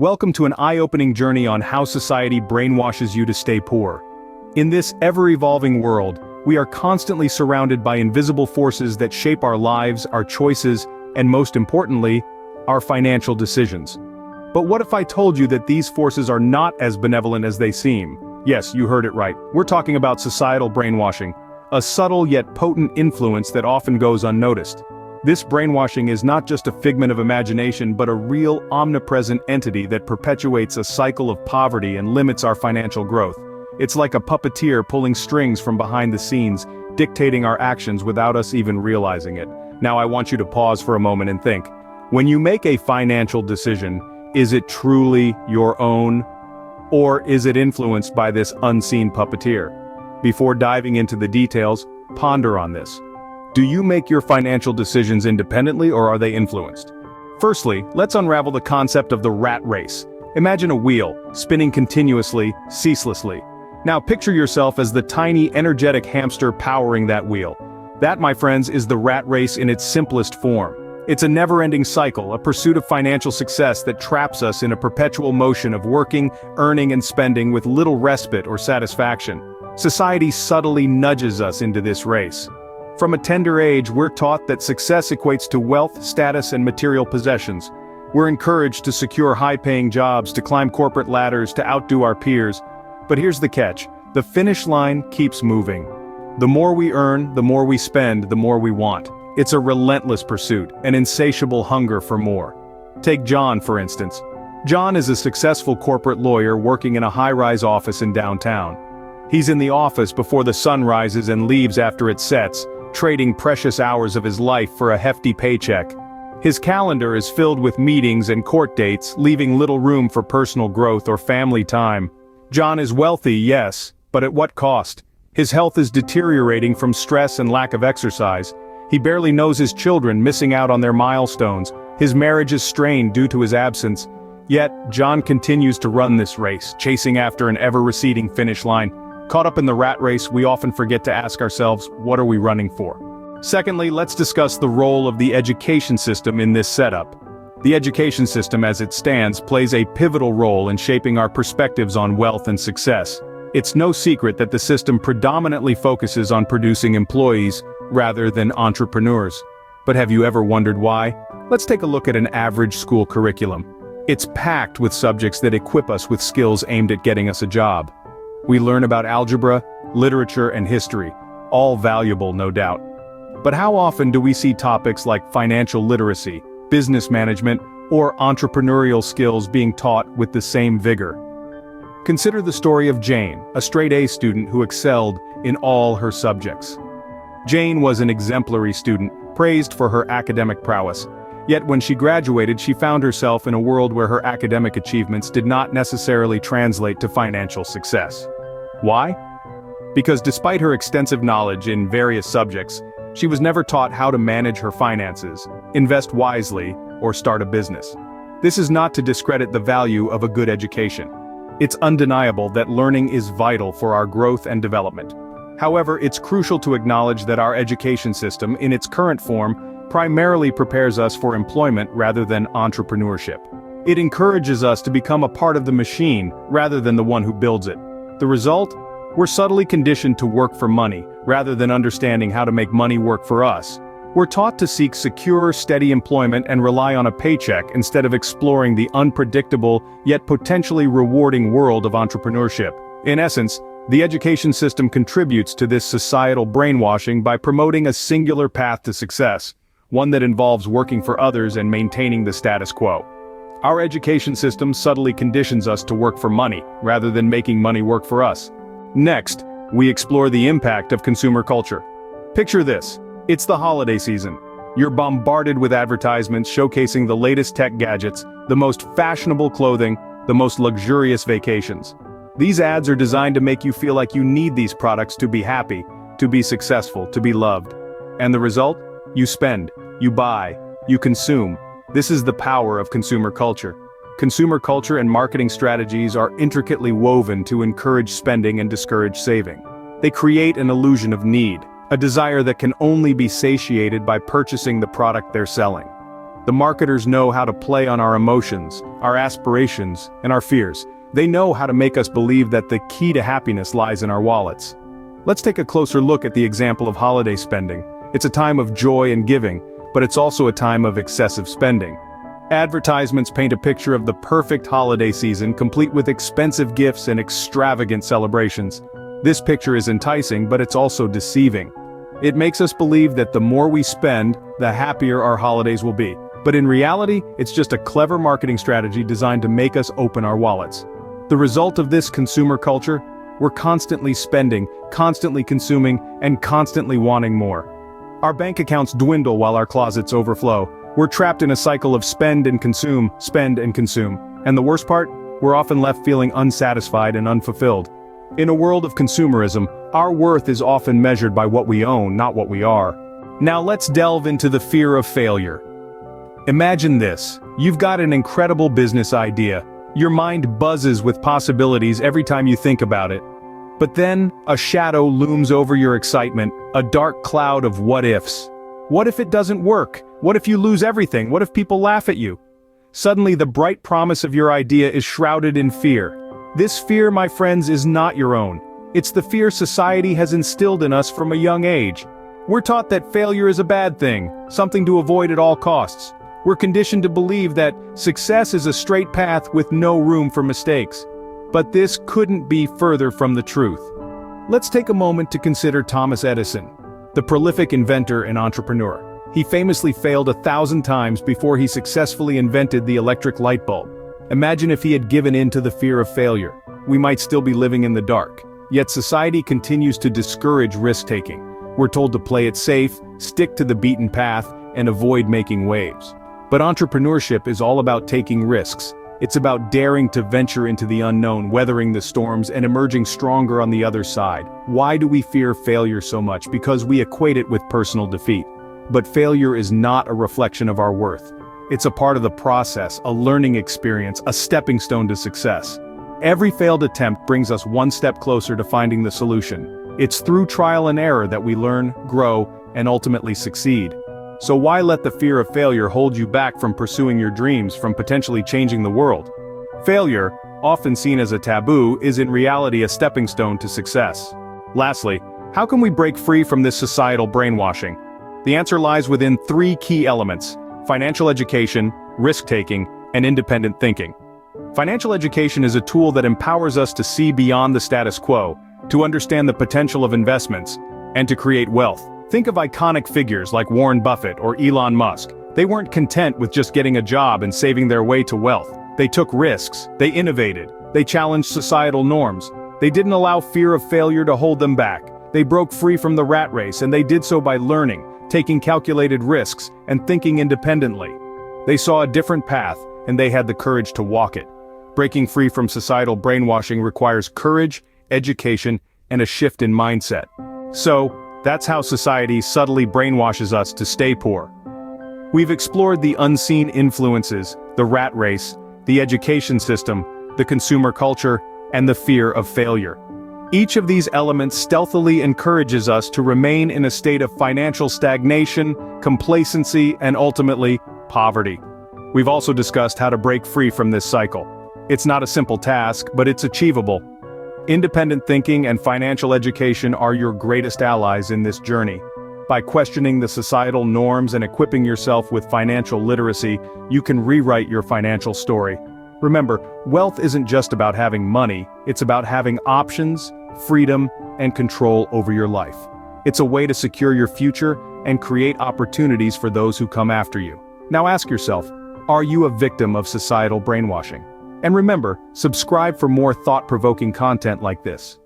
Welcome to an eye-opening journey on how society brainwashes you to stay poor. In this ever-evolving world, we are constantly surrounded by invisible forces that shape our lives, our choices, and most importantly, our financial decisions. But what if I told you that these forces are not as benevolent as they seem? Yes, you heard it right. We're talking about societal brainwashing, a subtle yet potent influence that often goes unnoticed. This brainwashing is not just a figment of imagination but a real, omnipresent entity that perpetuates a cycle of poverty and limits our financial growth. It's like a puppeteer pulling strings from behind the scenes, dictating our actions without us even realizing it. Now I want you to pause for a moment and think. When you make a financial decision, is it truly your own? Or is it influenced by this unseen puppeteer? Before diving into the details, ponder on this. Do you make your financial decisions independently or are they influenced? Firstly, let's unravel the concept of the rat race. Imagine a wheel, spinning continuously, ceaselessly. Now picture yourself as the tiny, energetic hamster powering that wheel. That, my friends, is the rat race in its simplest form. It's a never-ending cycle, a pursuit of financial success that traps us in a perpetual motion of working, earning and spending with little respite or satisfaction. Society subtly nudges us into this race. From a tender age, we're taught that success equates to wealth, status, and material possessions. We're encouraged to secure high-paying jobs, to climb corporate ladders, to outdo our peers. But here's the catch: the finish line keeps moving. The more we earn, the more we spend, the more we want. It's a relentless pursuit, an insatiable hunger for more. Take John, for instance. John is a successful corporate lawyer working in a high-rise office in downtown. He's in the office before the sun rises and leaves after it sets, trading precious hours of his life for a hefty paycheck. His calendar is filled with meetings and court dates, leaving little room for personal growth or family time. John is wealthy, yes, but at what cost? His health is deteriorating from stress and lack of exercise. He barely knows his children, missing out on their milestones. His marriage is strained due to his absence. Yet, John continues to run this race, chasing after an ever-receding finish line. Caught up in the rat race, we often forget to ask ourselves, what are we running for? Secondly, let's discuss the role of the education system in this setup. The education system as it stands plays a pivotal role in shaping our perspectives on wealth and success. It's no secret that the system predominantly focuses on producing employees rather than entrepreneurs. But have you ever wondered why? Let's take a look at an average school curriculum. It's packed with subjects that equip us with skills aimed at getting us a job. We learn about algebra, literature, and history, all valuable, no doubt. But how often do we see topics like financial literacy, business management, or entrepreneurial skills being taught with the same vigor? Consider the story of Jane, a straight-A student who excelled in all her subjects. Jane was an exemplary student, praised for her academic prowess. Yet when she graduated, she found herself in a world where her academic achievements did not necessarily translate to financial success. Why? Because despite her extensive knowledge in various subjects, she was never taught how to manage her finances, invest wisely, or start a business. This is not to discredit the value of a good education. It's undeniable that learning is vital for our growth and development. However, it's crucial to acknowledge that our education system, in its current form, primarily prepares us for employment rather than entrepreneurship. It encourages us to become a part of the machine rather than the one who builds it. The result? We're subtly conditioned to work for money, rather than understanding how to make money work for us. We're taught to seek secure, steady employment and rely on a paycheck instead of exploring the unpredictable, yet potentially rewarding world of entrepreneurship. In essence, the education system contributes to this societal brainwashing by promoting a singular path to success, one that involves working for others and maintaining the status quo. Our education system subtly conditions us to work for money, rather than making money work for us. Next, we explore the impact of consumer culture. Picture this. It's the holiday season. You're bombarded with advertisements showcasing the latest tech gadgets, the most fashionable clothing, the most luxurious vacations. These ads are designed to make you feel like you need these products to be happy, to be successful, to be loved. And the result? You spend, you buy, you consume. This is the power of consumer culture. Consumer culture and marketing strategies are intricately woven to encourage spending and discourage saving. They create an illusion of need, a desire that can only be satiated by purchasing the product they're selling. The marketers know how to play on our emotions, our aspirations, and our fears. They know how to make us believe that the key to happiness lies in our wallets. Let's take a closer look at the example of holiday spending. It's a time of joy and giving, but it's also a time of excessive spending. Advertisements paint a picture of the perfect holiday season, complete with expensive gifts and extravagant celebrations. This picture is enticing, but it's also deceiving. It makes us believe that the more we spend, the happier our holidays will be. But in reality, it's just a clever marketing strategy designed to make us open our wallets. The result of this consumer culture? We're constantly spending, constantly consuming, and constantly wanting more. Our bank accounts dwindle while our closets overflow. We're trapped in a cycle of spend and consume, and the worst part? We're often left feeling unsatisfied and unfulfilled. In a world of consumerism, our worth is often measured by what we own, not what we are. Now let's delve into the fear of failure. Imagine this. You've got an incredible business idea. Your mind buzzes with possibilities every time you think about it. But then, a shadow looms over your excitement, a dark cloud of what-ifs. What if it doesn't work? What if you lose everything? What if people laugh at you? Suddenly, the bright promise of your idea is shrouded in fear. This fear, my friends, is not your own. It's the fear society has instilled in us from a young age. We're taught that failure is a bad thing, something to avoid at all costs. We're conditioned to believe that success is a straight path with no room for mistakes. But this couldn't be further from the truth. Let's take a moment to consider Thomas Edison, the prolific inventor and entrepreneur. He famously failed 1,000 times before he successfully invented the electric light bulb. Imagine if he had given in to the fear of failure. We might still be living in the dark. Yet society continues to discourage risk-taking. We're told to play it safe, stick to the beaten path, and avoid making waves. But entrepreneurship is all about taking risks. It's about daring to venture into the unknown, weathering the storms, and emerging stronger on the other side. Why do we fear failure so much? Because we equate it with personal defeat. But failure is not a reflection of our worth. It's a part of the process, a learning experience, a stepping stone to success. Every failed attempt brings us one step closer to finding the solution. It's through trial and error that we learn, grow, and ultimately succeed. So why let the fear of failure hold you back from pursuing your dreams, from potentially changing the world? Failure, often seen as a taboo, is in reality a stepping stone to success. Lastly, how can we break free from this societal brainwashing? The answer lies within 3 key elements: financial education, risk-taking, and independent thinking. Financial education is a tool that empowers us to see beyond the status quo, to understand the potential of investments, and to create wealth. Think of iconic figures like Warren Buffett or Elon Musk. They weren't content with just getting a job and saving their way to wealth. They took risks, they innovated, they challenged societal norms. They didn't allow fear of failure to hold them back. They broke free from the rat race, and they did so by learning, taking calculated risks, and thinking independently. They saw a different path, and they had the courage to walk it. Breaking free from societal brainwashing requires courage, education, and a shift in mindset. So, that's how society subtly brainwashes us to stay poor. We've explored the unseen influences, the rat race, the education system, the consumer culture, and the fear of failure. Each of these elements stealthily encourages us to remain in a state of financial stagnation, complacency, and ultimately, poverty. We've also discussed how to break free from this cycle. It's not a simple task, but it's achievable. Independent thinking and financial education are your greatest allies in this journey. By questioning the societal norms and equipping yourself with financial literacy, you can rewrite your financial story. Remember, wealth isn't just about having money, it's about having options, freedom, and control over your life. It's a way to secure your future and create opportunities for those who come after you. Now ask yourself, are you a victim of societal brainwashing? And remember, subscribe for more thought-provoking content like this.